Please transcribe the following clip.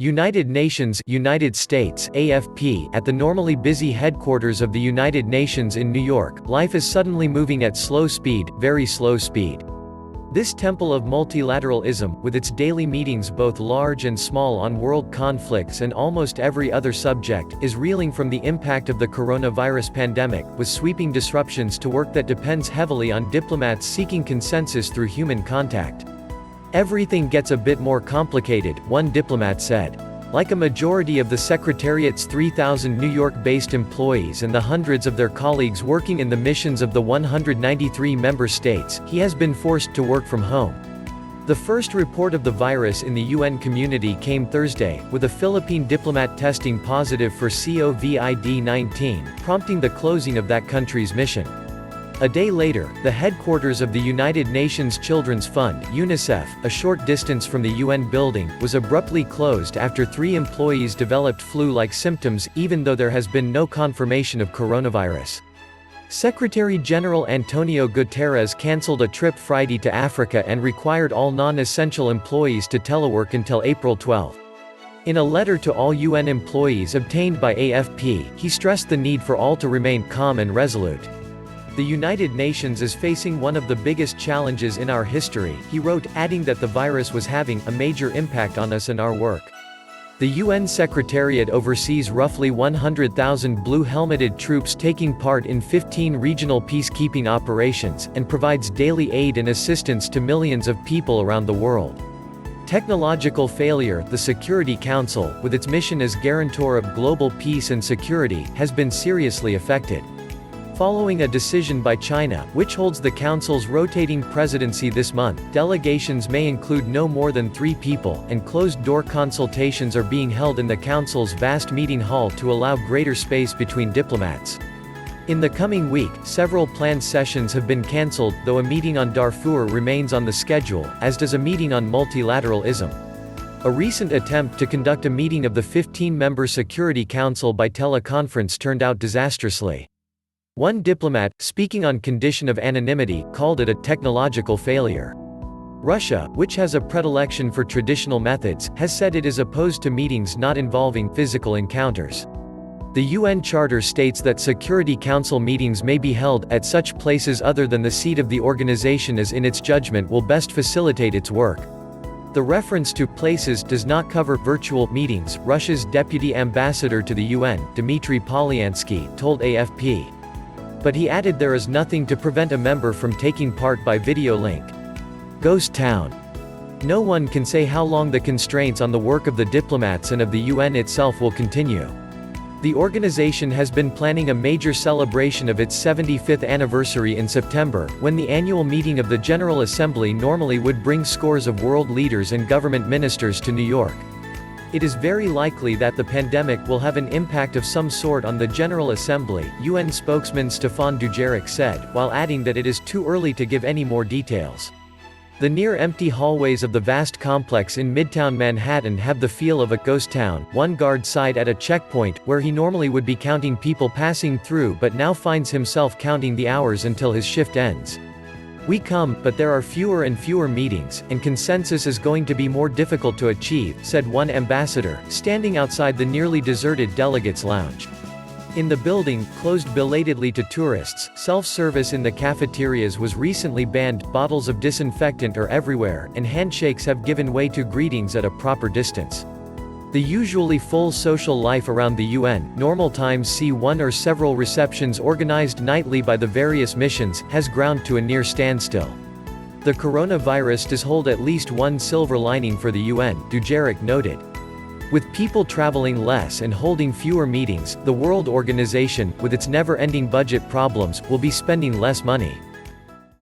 United Nations, United States, AFP. At the normally busy headquarters of the United Nations in New York, life is suddenly moving at slow speed, very slow speed. This temple of multilateralism, with its daily meetings both large and small on world conflicts and almost every other subject, is reeling from the impact of the coronavirus pandemic, with sweeping disruptions to work that depends heavily on diplomats seeking consensus through human contact. Everything gets a bit more complicated, one diplomat said. Like a majority of the Secretariat's 3,000 New York-based employees and the hundreds of their colleagues working in the missions of the 193 member states, he has been forced to work from home. The first report of the virus in the UN community came Thursday, with a Philippine diplomat testing positive for COVID-19, prompting the closing of that country's mission. A day later, the headquarters of the United Nations Children's Fund, UNICEF, a short distance from the UN building, was abruptly closed after 3 employees developed flu-like symptoms, even though there has been no confirmation of coronavirus. Secretary-General Antonio Guterres cancelled a trip Friday to Africa and required all non-essential employees to telework until April 12. In a letter to all UN employees obtained by AFP, he stressed the need for all to remain calm and resolute. The United Nations is facing one of the biggest challenges in our history, he wrote, adding that the virus was having a major impact on us and our work. The UN Secretariat oversees roughly 100,000 blue-helmeted troops taking part in 15 regional peacekeeping operations, and provides daily aid and assistance to millions of people around the world. Technological failure, the Security Council, with its mission as guarantor of global peace and security, has been seriously affected. Following a decision by China, which holds the Council's rotating presidency this month, delegations may include no more than 3 people, and closed-door consultations are being held in the Council's vast meeting hall to allow greater space between diplomats. In the coming week, several planned sessions have been cancelled, though a meeting on Darfur remains on the schedule, as does a meeting on multilateralism. A recent attempt to conduct a meeting of the 15-member Security Council by teleconference turned out disastrously. One diplomat, speaking on condition of anonymity, called it a technological failure. Russia, which has a predilection for traditional methods, has said it is opposed to meetings not involving physical encounters. The UN Charter states that Security Council meetings may be held at such places other than the seat of the organization as in its judgment will best facilitate its work. The reference to places does not cover virtual meetings, Russia's deputy ambassador to the UN, Dmitry Polyansky, told AFP. But he added there is nothing to prevent a member from taking part by video link. Ghost town. No one can say how long the constraints on the work of the diplomats and of the UN itself will continue. The organization has been planning a major celebration of its 75th anniversary in September, when the annual meeting of the General Assembly normally would bring scores of world leaders and government ministers to New York. It is very likely that the pandemic will have an impact of some sort on the General Assembly, UN spokesman Stéphane Dujarric said, while adding that it is too early to give any more details. The near-empty hallways of the vast complex in Midtown Manhattan have the feel of a ghost town. One guard sighed at a checkpoint, where he normally would be counting people passing through but now finds himself counting the hours until his shift ends. We come, but there are fewer and fewer meetings, and consensus is going to be more difficult to achieve, said one ambassador, standing outside the nearly deserted delegates' lounge. In the building, closed belatedly to tourists, self-service in the cafeterias was recently banned, bottles of disinfectant are everywhere, and handshakes have given way to greetings at a proper distance. The usually full social life around the UN, normal times see one or several receptions organized nightly by the various missions, has ground to a near standstill. The coronavirus does hold at least one silver lining for the UN, Dujarric noted. With people traveling less and holding fewer meetings, the World Organization, with its never-ending budget problems, will be spending less money.